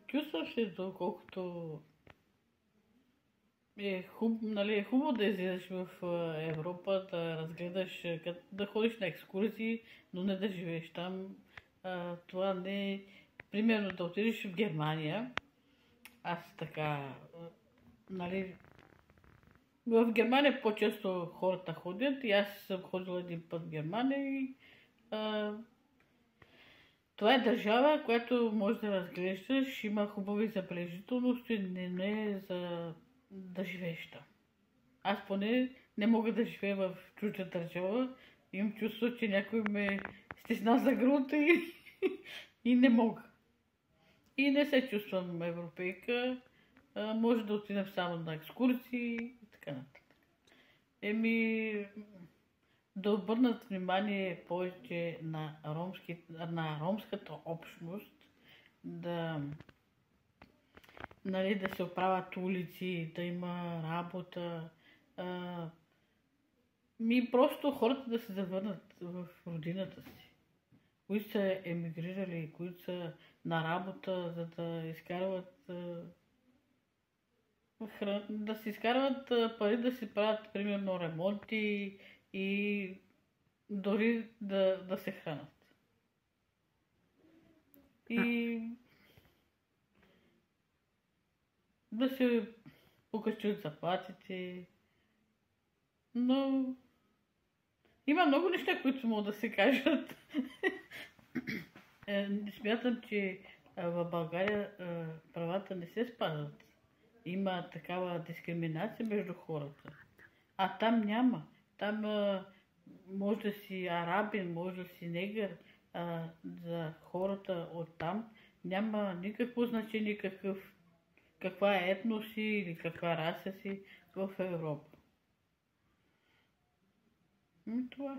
Чувстваш ли, доколкото е хубаво да излезеш в Европа, да разгледаш, да ходиш на екскурзии, но не да живееш там. Това не е... Примерно да отидеш в Германия. Аз така, нали, в Германия по-често хората ходят и аз съм ходила един път в Германия и това е държава, която може да разглеждаш, има хубави забележителности, не е за да живееш там. Аз поне не мога да живея в чужда държава. Имам чувство, че някой ме стисна за грудта и не мога. И не се чувствам европейка. Може да отидем само на екскурсии и така нататък. Да обърнат внимание повече на ромската общност, нали, да се оправят улици, да има работа. Просто хората да се завърнат в родината си, които са емигрирали, които са на работа, за да изкарват да си изкарват пари, да си правят примерно ремонти и дори да се хранят. И да се покачат заплатите. Но има много неща, които могат да се кажат. Смятам, че в България правата не се спазват. Има такава дискриминация между хората. А там няма. Там може да си арабин, може да си негър. За хората от там няма никакво значение каква е етнос си или каква раса си в Европа. Това е.